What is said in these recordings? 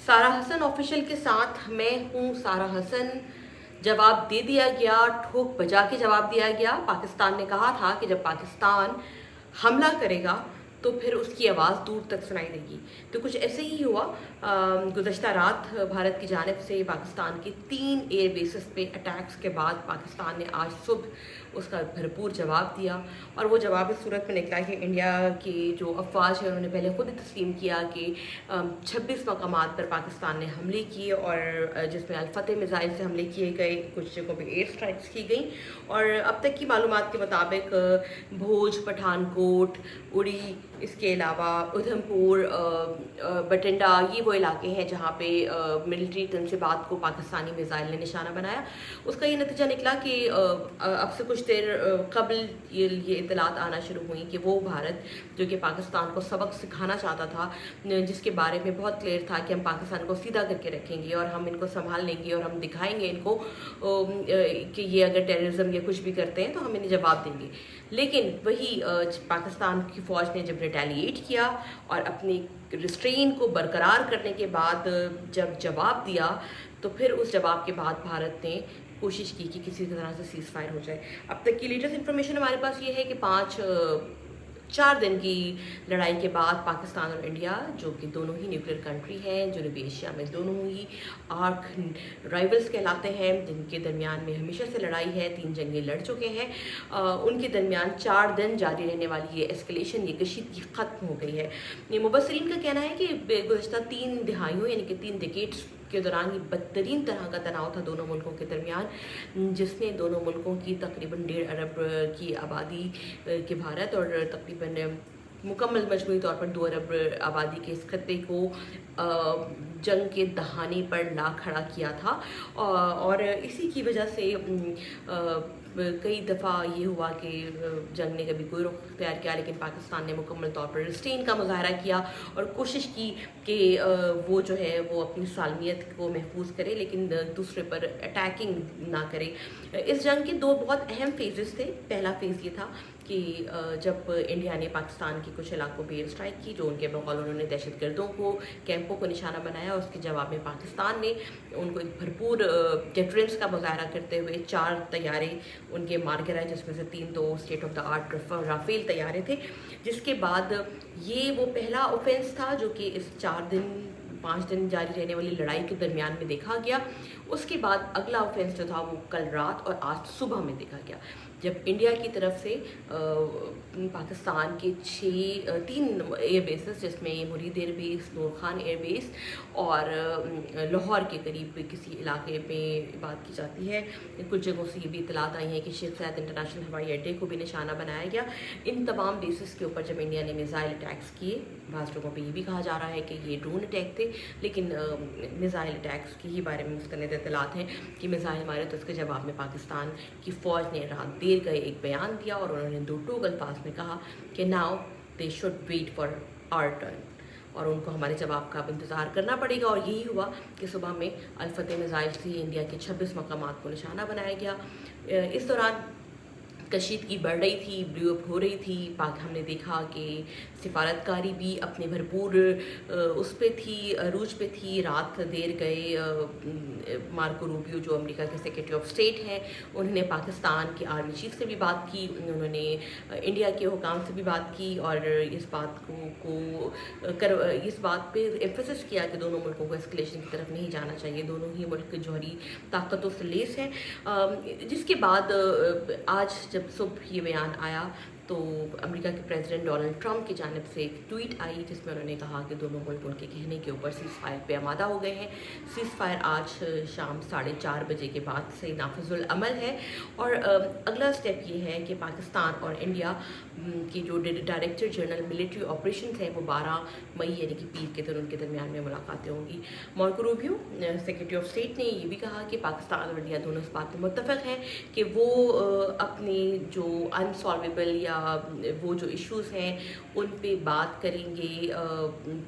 سارہ حسن official کے ساتھ میں ہوں سارہ حسن. جواب دے دیا گیا، ٹھوک بجا کے جواب دیا گیا. پاکستان نے کہا تھا کہ جب پاکستان حملہ کرے گا تو پھر اس کی آواز دور تک سنائی دے گی. تو کچھ ایسے ہی ہوا. گزشتہ رات بھارت کی جانب سے پاکستان کی 3 ایئر بیسز پہ اٹیکس کے بعد پاکستان نے آج صبح اس کا بھرپور جواب دیا، اور وہ جواب اس صورت میں نکلا کہ انڈیا کی جو افواج ہے انہوں نے پہلے خود ہی تسلیم کیا کہ 26 مقامات پر پاکستان نے حملے کیے، اور جس میں الفتح میزائل سے حملے کیے گئے، کچھ جگہوں پہ ایئر اسٹرائکس کی گئیں. اور اب تک کی معلومات کے مطابق بھوج، پٹھان کوٹ، اڑی، اس کے علاوہ ادھم پور، بٹنڈا، یہ وہ علاقے ہیں جہاں پہ ملٹری تنصیبات کو پاکستانی میزائل نے نشانہ بنایا. اس کا یہ نتیجہ نکلا کہ اب سے کچھ دیر قبل یہ اطلاعات آنا شروع ہوئیں کہ وہ بھارت جو کہ پاکستان کو سبق سکھانا چاہتا تھا، جس کے بارے میں بہت کلیئر تھا کہ ہم پاکستان کو سیدھا کر کے رکھیں گے اور ہم ان کو سنبھال لیں گے اور ہم دکھائیں گے ان کو کہ یہ اگر ٹیررزم یا کچھ بھی کرتے ہیں تو ہم انہیں جواب دیں گے. لیکن وہی پاکستان کی فوج نے جب ریٹیلیٹ کیا اور اپنی ریسٹرین کو برقرار کرنے کے بعد جب جواب دیا، تو پھر اس جواب کے بعد بھارت نے کوشش کی کہ کسی طرح سے سیز فائر ہو جائے. اب تک کی لیٹسٹ انفارمیشن ہمارے پاس یہ ہے کہ 4 دن کی لڑائی کے بعد پاکستان اور انڈیا، جو کہ دونوں ہی نیوکلیر کنٹری ہیں، جنوبی ایشیا میں دونوں ہی آرک رائولز کہلاتے ہیں، جن کے درمیان میں ہمیشہ سے لڑائی ہے، 3 جنگیں لڑ چکے ہیں، ان کے درمیان 4 دن جاری رہنے والی یہ ایسکلیشن، یہ کشیدگی ختم ہو گئی ہے. مبصرین کا کہنا ہے کہ گزشتہ 3 دہائیوں یعنی کہ 3 ڈیکیڈز کے دوران یہ بدترین طرح کا تناؤ تھا دونوں ملکوں کے درمیان، جس نے دونوں ملکوں کی تقریباً 1.5 ارب کی آبادی کے بھارت اور تقریباً مکمل مجموعی طور پر 2 ارب آبادی کے اس خطے کو جنگ کے دہانے پر لا کھڑا کیا تھا. اور اسی کی وجہ سے کئی دفعہ یہ ہوا کہ جنگ نے کبھی کوئی رخ اختیار کیا، لیکن پاکستان نے مکمل طور پر ریسٹرین کا مظاہرہ کیا اور کوشش کی کہ وہ جو ہے وہ اپنی سالمیت کو محفوظ کرے، لیکن دوسرے پر اٹیکنگ نہ کرے. اس جنگ کے 2 بہت اہم فیزز تھے. پہلا فیز یہ تھا کہ جب انڈیا نے پاکستان کے کچھ علاقوں پہ ایئر اسٹرائک کی، جو ان کے بقول انہوں نے دہشت گردوں کو، کیمپوں کو نشانہ بنایا، اس کے جواب میں پاکستان نے ان کو ایک بھرپور ڈیٹرنس کا مظاہرہ کرتے ہوئے 4 طیارے ان کے مار گرائے، جس میں سے 3 تو state of the art Rafale طیارے تھے. جس کے بعد یہ وہ پہلا اوفینس تھا جو کہ اس 5 دن جاری رہنے والی لڑائی کے درمیان میں دیکھا گیا. اس کے بعد اگلا اوفینس جو تھا وہ کل رات اور آج صبح میں دیکھا گیا، جب انڈیا کی طرف سے پاکستان کے 3 ایئر بیسز، جس میں مرید ایئر بیس، نور خان ایئر بیس اور لاہور کے قریب کسی علاقے میں بات کی جاتی ہے. کچھ جگہوں سے یہ بھی اطلاعات آئی ہیں کہ شیخ زاید انٹرنیشنل ہوائی اڈے کو بھی نشانہ بنایا گیا. ان تمام بیسز کے اوپر جب انڈیا نے میزائل اٹیکس کیے، بعض لوگوں پہ یہ بھی کہا جا رہا ہے کہ یہ ڈرون اٹیک تھے، لیکن میزائل اٹیکس کے ہی بارے میں مستند اطلاعات ہیں کہ میزائل مارے. تو اس کے جواب میں پاکستان کی فوج نے رات دیر گئے ایک بیان دیا، اور انہوں نے 2 ٹوک الفاظ میں کہا کہ now they should wait for our turn, اور ان کو ہمارے جواب کا اب انتظار کرنا پڑے گا. اور یہی ہوا کہ صبح میں الفتح میزائل سے انڈیا کے 26 مقامات کو نشانہ بنایا گیا. اس دوران کشیدگی بڑھ رہی تھی، بلیو اپ ہو رہی تھی. ہم نے دیکھا کہ سفارتکاری بھی اپنے بھرپور اس پہ تھی، عروج پہ تھی. رات دیر گئے مارکو روبیو جو امریکہ کے سیکرٹری آف اسٹیٹ ہیں، انہوں نے پاکستان کے آرمی چیف سے بھی بات کی، انہوں نے انڈیا کے حکام سے بھی بات کی، اور اس بات پہ ایمفسس کیا کہ دونوں ملکوں کو اسکلیشن کی طرف نہیں جانا چاہیے. دونوں ہی ملک جوہری طاقتوں سے لیس ہیں. جس کے بعد آج جب صبح یہ بیان آیا تو امریکہ کے پریزیڈنٹ ڈونلڈ ٹرمپ کی جانب سے ایک ٹویٹ آئی، جس میں انہوں نے کہا کہ دونوں ملک ان کے کہنے کے اوپر سیز فائر پہ آمادہ ہو گئے ہیں. سیز فائر آج شام 4:30 بجے کے بعد سے نافذ العمل ہے، اور اگلا سٹیپ یہ ہے کہ پاکستان اور انڈیا کی جو ڈائریکٹر جنرل ملٹری آپریشنز ہیں وہ 12 مئی یعنی کہ پیر کے دن ان کے درمیان میں ملاقاتیں ہوں گی. Marco Rubio secretary of state نے یہ بھی کہا کہ پاکستان اور انڈیا دونوں اس بات میں متفق ہیں کہ وہ اپنی جو انسالویبل یا یا وہ جو ایشوز ہیں ان پہ بات کریں گے،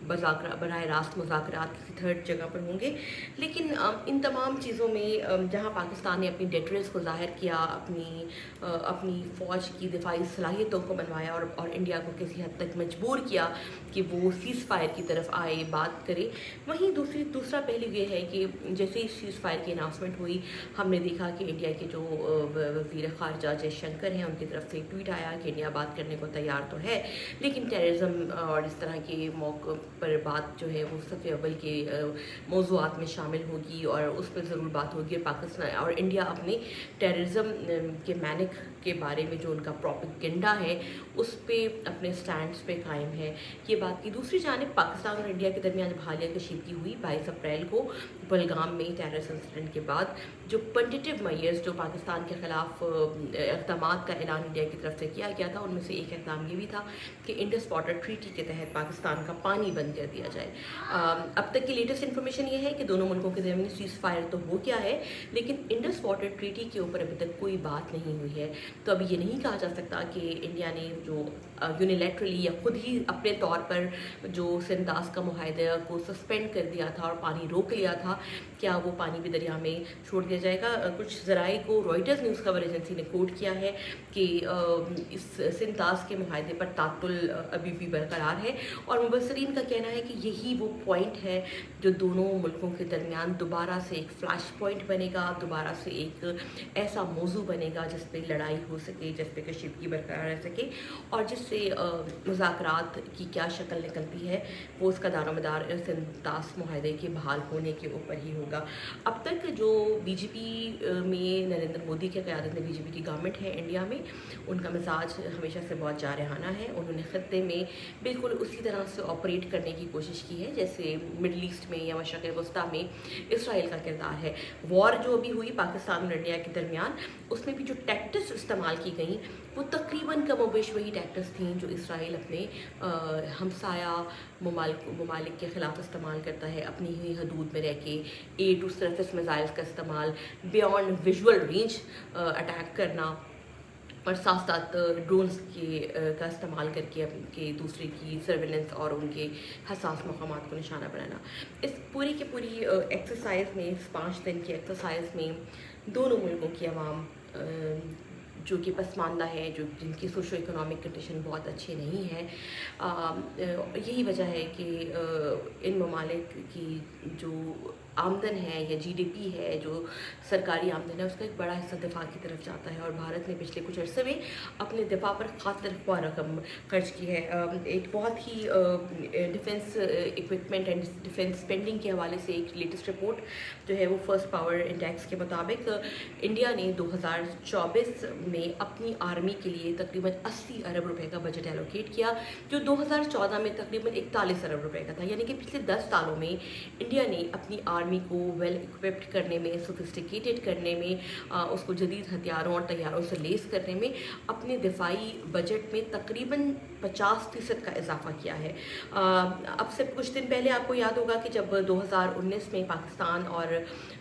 براہ راست مذاکرات کسی تھرڈ جگہ پر ہوں گے. لیکن ان تمام چیزوں میں جہاں پاکستان نے اپنی ڈیٹرنس کو ظاہر کیا، اپنی فوج کی دفاعی صلاحیتوں کو بنوایا اور انڈیا کو کسی حد تک مجبور کیا کہ وہ سیز فائر کی طرف آئے، بات کرے، وہیں دوسرا پہلو یہ ہے کہ جیسے ہی سیز فائر کی اناؤنسمنٹ ہوئی، ہم نے دیکھا کہ انڈیا کے جو وزیر خارجہ جے شنکر ہیں، ان کی طرف سے ایک ٹویٹ آیا کہ انڈیا بات کرنے کو تیار تو ہے، لیکن ٹیررزم اور اس طرح کے موقع پر بات جو ہے وہ صف اول کے موضوعات میں شامل ہوگی اور اس پہ ضرور بات ہوگی. اور پاکستان اور انڈیا اپنے ٹیررزم کے مینک کے بارے میں جو ان کا پروپیگنڈا ہے اس پہ اپنے سٹینڈز پہ قائم ہے. یہ بات کی دوسری جانب پاکستان اور انڈیا کے درمیان جب حالیہ کشیدگی ہوئی 22 اپریل کو بلگام میں ٹیررس انسیڈنٹ کے بعد، جو پنٹیٹیو میئرز جو پاکستان کے خلاف اقدامات کا اعلان انڈیا کی طرف سے کیا گیا تھا، ان میں سے ایک اقدام یہ بھی تھا کہ انڈس واٹر ٹریٹی کے تحت پاکستان کا پانی بند کر دیا جائے. اب تک کی لیٹسٹ انفارمیشن یہ ہے کہ دونوں ملکوں کے درمیان سیز فائر تو ہو گیا ہے، لیکن انڈس واٹر ٹریٹی کے اوپر ابھی تک کوئی بات نہیں ہوئی ہے. تو ابھی یہ نہیں کہا جا سکتا کہ انڈیا نے جو یونیلیٹرلی یا خود ہی اپنے طور پر جو سنداس کا معاہدہ کو سسپینڈ کر دیا تھا اور پانی روک لیا تھا، کیا وہ پانی بھی دریا میں چھوڑ دیا جائے گا. کچھ ذرائع کو رائٹرز نیوز خبر ایجنسی نے کوٹ کیا ہے کہ اس سنداس کے معاہدے پر تعطل ابھی بھی برقرار ہے، اور مبصرین کا کہنا ہے کہ یہی وہ پوائنٹ ہے جو دونوں ملکوں کے درمیان دوبارہ سے ایک فلیش پوائنٹ بنے گا، دوبارہ سے ایک ایسا موضوع بنے گا جس پہ لڑائی ہو سکے، جس پہ کشیدگی برقرار رہ سکے، اور جس سے مذاکرات کی کیا شکل نکلتی ہے وہ اس کا دار و مدار سنداس معاہدے کے بحال ہونے کے اوپر ہی ہوگا. اب تک جو بی جے پی میں نریندر مودی کی قیادت میں بی جے پی کی گورنمنٹ ہے انڈیا میں، ان کا مزاج ہمیشہ سے بہت جارحانہ ہے. انہوں نے خطے میں بالکل اسی طرح سے آپریٹ کرنے کی کوشش کی ہے جیسے مڈل ایسٹ میں یا مشرق وسطیٰ میں اسرائیل کا کردار ہے. وار جو ابھی ہوئی پاکستان اور انڈیا کے درمیان، اس میں بھی جو ٹیکٹس استعمال کی گئیں وہ تقریباً کم و بیش وہی ٹیکٹس تھیں جو اسرائیل اپنے ہمسایہ ممالک کے خلاف استعمال کرتا ہے، اپنی ہی حدود میں رہ کے ایئر ٹو سرفیس میزائلز کا استعمال، بیانڈ ویژول رینج اٹیک کرنا، اور ساتھ ساتھ ڈرونز کا استعمال کر کے دوسرے کی سرویلنس اور ان کے حساس مقامات کو نشانہ بنانا. اس پوری کی پوری ایکسرسائز میں، اس 5 دن کی ایکسرسائز میں دونوں ملکوں کی عوام جو کہ پسماندہ ہے، جن کی سوشو اکنامک کنڈیشن بہت اچھی نہیں ہے، یہی وجہ ہے کہ ان ممالک کی جو آمدن ہے یا جی ڈی پی ہے، جو سرکاری آمدن ہے، اس کا ایک بڑا حصہ دفاع کی طرف جاتا ہے، اور بھارت نے پچھلے کچھ عرصے میں اپنے دفاع پر خاطر خواہ رقم خرچ کی ہے. ایک بہت ہی defence equipment and defence spending کے حوالے سے ایک لیٹسٹ رپورٹ جو ہے وہ فرسٹ پاور انڈیکس کے مطابق انڈیا نے 2024 میں اپنی آرمی کے لیے تقریباً 80 ارب روپے کا بجٹ ایلوکیٹ کیا، جو 2014 میں تقریباً 41 ارب روپے کا تھا. یعنی کہ پچھلے 10 سالوں میں انڈیا نے اپنی آرمی کو ویل اکوپڈ کرنے میں، سوفسٹیکیٹڈ کرنے میں، اس کو جدید ہتھیاروں اور طیاروں سے لیس کرنے میں اپنے دفاعی بجٹ میں تقریباً 50% کا اضافہ کیا ہے. اب سے کچھ دن پہلے آپ کو یاد ہوگا کہ جب 2019 میں پاکستان اور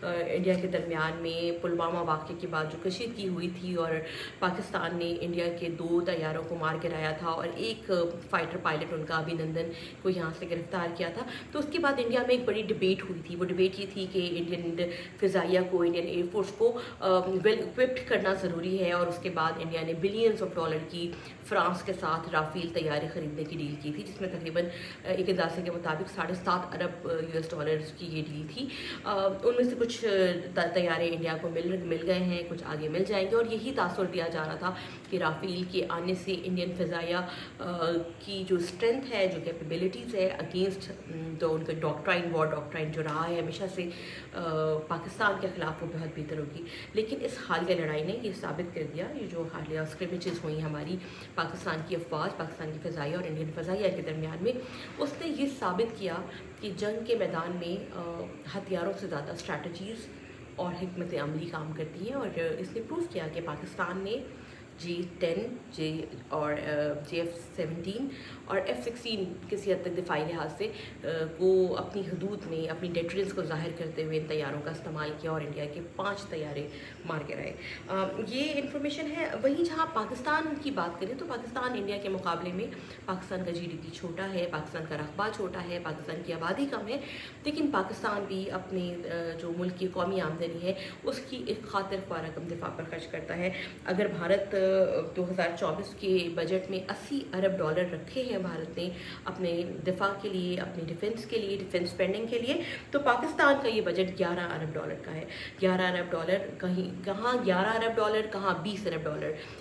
انڈیا کے درمیان میں پلوامہ واقعے کے بعد جو کشیدگی ہوئی تھی اور پاکستان نے انڈیا کے 2 طیاروں کو مار گرایا تھا اور ایک فائٹر پائلٹ ان کا ابھینندن کو یہاں سے گرفتار کیا تھا، تو اس کے بعد انڈیا میں ایک بڑی ڈبیٹ ہوئی تھی. وہ ڈبیٹ یہ تھی کہ انڈین فضائیہ کو، انڈین ایئر فورس کو ویل اکوپڈ کرنا ضروری ہے، اور اس کے بعد انڈیا نے بلینز آف ڈالر کی فرانس کے ساتھ رافیل طیارے خریدنے کی ڈیل کی تھی، جس میں تقریباً ایک اندازے کے مطابق 7.5 ارب US ڈالرز کی یہ ڈیل تھی. ان میں سے کچھ طیارے انڈیا کو مل گئے ہیں، کچھ آگے مل جائیں گے، اور یہی تاثر دیا جا رہا تھا کہ رافیل کے آنے سے انڈین فضائیہ کی جو اسٹرینتھ ہے، جو کیپیبلٹیز ہے اگینسٹ جو ان کا وار ڈاکٹرائن جو رہا ہے ہمیشہ سے پاکستان کے خلاف، وہ بہت بہتر ہوگی. لیکن اس حالیہ لڑائی نے یہ ثابت کر دیا، یہ جو حالیہ اسکرمچز ہوئی ہماری پاکستان کی افواج، پاکستان کی فضائیہ اور انڈین فضائیہ کے درمیان میں، اس نے یہ ثابت کیا کہ جنگ کے میدان میں ہتھیاروں سے زیادہ اسٹریٹجیز اور حکمت عملی کام کرتی ہیں. اور اس نے پروف کیا کہ پاکستان نے J-10 اور JF-17 اور F-16 کسی حد تک دفاعی لحاظ سے کو اپنی حدود میں اپنی ڈیٹرنس کو ظاہر کرتے ہوئے ان طیاروں کا استعمال کیا اور انڈیا کے 5 طیارے مار کے رہے. یہ انفارمیشن ہے. وہیں جہاں پاکستان کی بات کریں تو پاکستان انڈیا کے مقابلے میں پاکستان کا GDP چھوٹا ہے, پاکستان کا رقبہ چھوٹا ہے, پاکستان کی آبادی کم ہے, لیکن پاکستان بھی اپنے جو ملک کی قومی آمدنی ہے اس کی ایک خاطر خواہ رقم دفاع پر خرچ کرتا ہے. اگر بھارت 2024 کے بجٹ میں $80 ارب رکھے ہیں بھارت نے اپنے دفاع کے لیے, اپنی ڈیفنس کے لیے, ڈیفنس اسپینڈنگ کے لیے, تو پاکستان کا یہ بجٹ $11 ارب کا ہے. $11 ارب کہاں $11 ارب کہاں $20 ارب.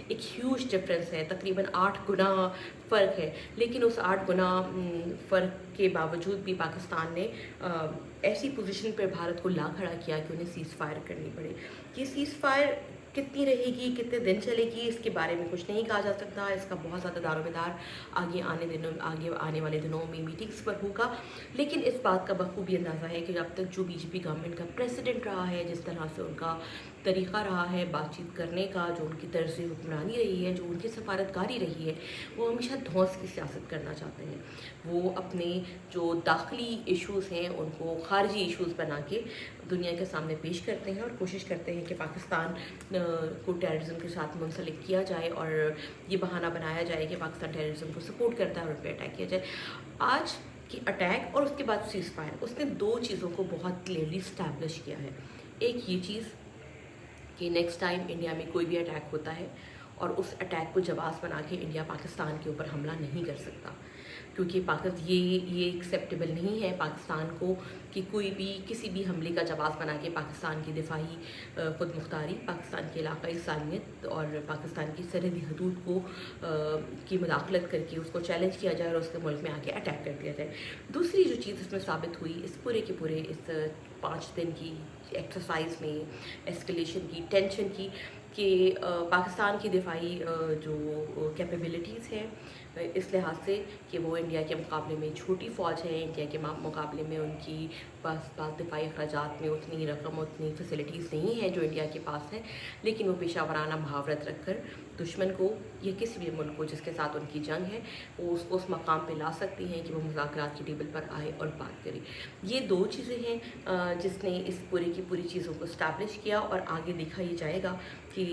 ایک ہیوج ڈفرینس ہے, تقریباً 8 گنا فرق ہے. لیکن اس 8 گنا فرق کے باوجود بھی پاکستان نے ایسی پوزیشن پر بھارت کو لا کھڑا کیا کہ انہیں سیز فائر کرنی پڑے. یہ سیز فائر کتنی رہے گی, کتنے دن چلے گی, اس کے بارے میں کچھ نہیں کہا جا سکتا. اس کا بہت زیادہ دار و مدار آگے آنے والے دنوں میں میٹنگز پر ہوگا. لیکن اس بات کا بخوبی اندازہ ہے کہ اب تک جو BJP گورنمنٹ کا پریسیڈنٹ رہا ہے, جس طرح سے ان کا طریقہ رہا ہے بات چیت کرنے کا, جو ان کی طرز حکمرانی رہی ہے, جو ان کی سفارتکاری رہی ہے, وہ ہمیشہ دھونس کی سیاست کرنا چاہتے ہیں. وہ اپنے جو داخلی ایشوز ہیں ان کو خارجی ایشوز بنا کے دنیا کے سامنے پیش کرتے ہیں اور کوشش کرتے ہیں کہ پاکستان کو ٹیررزم کے ساتھ منسلک کیا جائے اور یہ بہانہ بنایا جائے کہ پاکستان ٹیررزم کو سپورٹ کرتا ہے اور ان پہ اٹیک کیا جائے. آج کی اٹیک اور اس کے بعد سیز فائر, اس نے 2 چیزوں کو بہت کلیئرلی اسٹیبلش کیا ہے. ایک یہ چیز کہ نیکسٹ ٹائم انڈیا میں کوئی بھی اٹیک ہوتا ہے اور اس اٹیک کو جواز بنا کے انڈیا پاکستان کے اوپر حملہ نہیں کر سکتا, کیونکہ یہ ایکسیپٹیبل نہیں ہے پاکستان کو کہ کوئی بھی کسی بھی حملے کا جواز بنا کے پاکستان کی دفاعی خود مختاری, پاکستان کی علاقائی سالمیت اور پاکستان کی سرحدی حدود کو کی مداخلت کر کے اس کو چیلنج کیا جائے اور اس کے ملک میں آ کے اٹیک کر دیا جائے. دوسری جو چیز اس میں ثابت ہوئی اس پورے کے پورے اس 5 دن کی ایکسرسائز میں, ایسکلیشن کی, ٹینشن کی, کہ پاکستان کی دفاعی جو کیپیبلٹیز ہیں اس لحاظ سے کہ وہ انڈیا کے مقابلے میں چھوٹی فوج ہے, انڈیا کے مقابلے میں ان کی پاس دفاعی اخراجات میں اتنی رقم, اتنی فیسلٹیز نہیں ہیں جو انڈیا کے پاس ہیں, لیکن وہ پیشہ ورانہ محاورت رکھ کر دشمن کو یا کسی بھی ملک کو جس کے ساتھ ان کی جنگ ہے وہ اس کو اس مقام پہ لا سکتی ہیں کہ وہ مذاکرات کی ٹیبل پر آئے اور بات کرے. یہ 2 چیزیں ہیں جس نے اس پوری کی پوری چیزوں کو اسٹیبلش کیا, اور آگے دیکھا یہ جائے گا کہ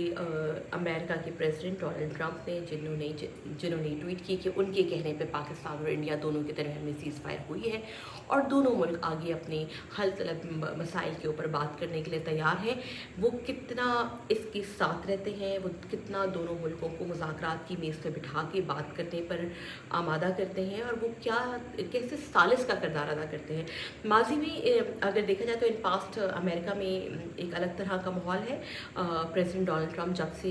امریکہ کے پریزیڈنٹ ڈونلڈ ٹرمپ نے جنہوں نے ٹویٹ کی کہ ان کے کہنے پہ پاکستان اور انڈیا دونوں کے درمیان میں سیز فائر ہوئی ہے اور دونوں ملک آگے اپنے حل طلب مسائل کے اوپر بات کرنے کے لیے تیار ہیں, وہ کتنا اس کے ساتھ رہتے ہیں, وہ کتنا دونوں ملکوں کو مذاکرات کی میز پہ بٹھا کے بات کرنے پر آمادہ کرتے ہیں, اور وہ کیسے ثالث کا کردار ادا کرتے ہیں. ماضی میں اگر دیکھا جائے تو ان پاسٹ امریکہ میں ایک الگ طرح کا ماحول ہے. پریزیڈنٹ ڈونلڈ ٹرمپ جب سے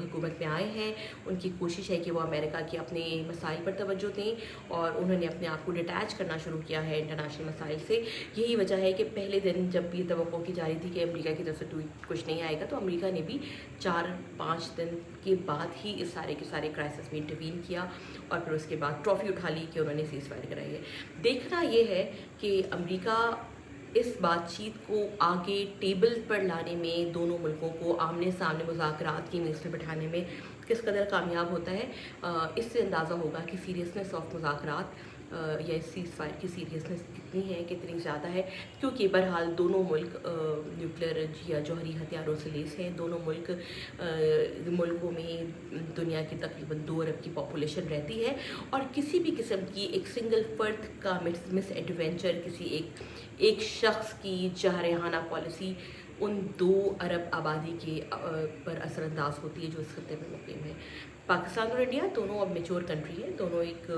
حکومت میں آئے ہیں ان کی کوشش ہے کہ وہ امریکہ کے اپنے مسائل پر توجہ دیں, اور انہوں نے اپنے آپ کو ڈیٹیچ کرنا شروع کیا ہے انٹرنیشنل مسائل سے. یہی وجہ ہے کہ پہلے دن جب یہ توقع کی جا رہی تھی کہ امریکہ کی طرف سے کچھ نہیں آئے گا, تو امریکہ نے بھی 4-5 دن کے بعد ہی اس سارے کے سارے کرائسس میں انٹروین کیا, اور پھر اس کے بعد ٹرافی اٹھا لی کہ انہوں نے سیز فائر کرائی ہے. دیکھنا یہ ہے کہ امریکہ اس بات چیت کو آگے ٹیبل پر لانے میں, دونوں ملکوں کو آمنے سامنے مذاکرات کی میز پہ بٹھانے میں کس قدر کامیاب ہوتا ہے. اس سے اندازہ ہوگا کہ سیریسنس آف مذاکرات یا سیز فائر کی سیریسنس کتنی ہے, کتنی زیادہ ہے, کیونکہ بہرحال دونوں ملک نیوکلیر یا جوہری ہتھیاروں سے لیس ہیں. دونوں ملکوں میں دنیا کی تقریباً 2 ارب کی پاپولیشن رہتی ہے, اور کسی بھی قسم کی ایک سنگل فرد کا مس ایڈونچر, کسی ایک شخص کی جارحانہ پالیسی ان 2 ارب آبادی کے پر اثر انداز ہوتی ہے جو اس خطے میں مقیم ہے. پاکستان اور انڈیا دونوں اب میچور کنٹری ہیں, دونوں ایک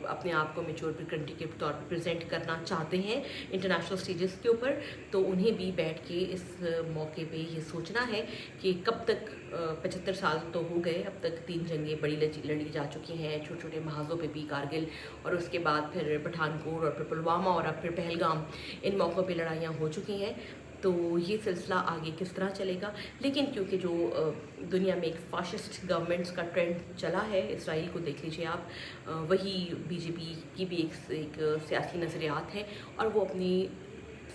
اپنے آپ کو میچور کنٹری کے طور پر پریزنٹ کرنا چاہتے ہیں انٹرنیشنل سٹیجز کے اوپر. تو انہیں بھی بیٹھ کے اس موقع پہ یہ سوچنا ہے کہ کب تک 75 سال تو ہو گئے, اب تک 3 جنگیں بڑی لڑی جا چکی ہیں, چھوٹے چھوٹے محاذوں پہ بھی, کارگل اور اس کے بعد پھر پٹھان کوٹ اور پھر پلوامہ اور اب پھر پہلگام, ان موقعوں پہ لڑائیاں ہو چکی ہیں. تو یہ سلسلہ آگے کس طرح چلے گا, لیکن کیونکہ جو دنیا میں ایک فاشسٹ گورنمنٹس کا ٹرینڈ چلا ہے, اسرائیل کو دیکھ لیجیے آپ, وہی BJP کی بھی ایک سیاسی نظریات ہیں, اور وہ اپنی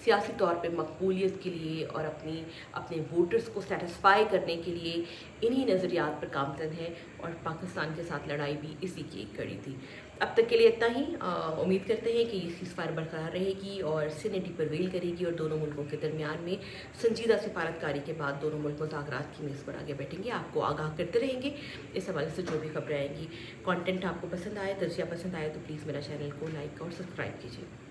سیاسی طور پہ مقبولیت کے لیے اور اپنے ووٹرز کو سیٹسفائی کرنے کے لیے انہی نظریات پر گامزن ہے، اور پاکستان کے ساتھ لڑائی بھی اسی کی ایک کڑی تھی۔ اب تک کے لیے اتنا ہی۔ امید کرتے ہیں کہ یہ سیز فائر برقرار رہے گی اور سینیٹی پرویل کرے گی، اور دونوں ملکوں کے درمیان میں سنجیدہ سفارتکاری کے بعد دونوں ملک مذاکرات کی میز پر آگے بیٹھیں گے۔ آپ کو آگاہ کرتے رہیں گے اس حوالے سے جو بھی خبریں آئیں گی۔ کانٹینٹ آپ کو پسند آئے، تجزیہ پسند آئے تو پلیز میرا چینل کو لائک اور سبسکرائب کیجیے۔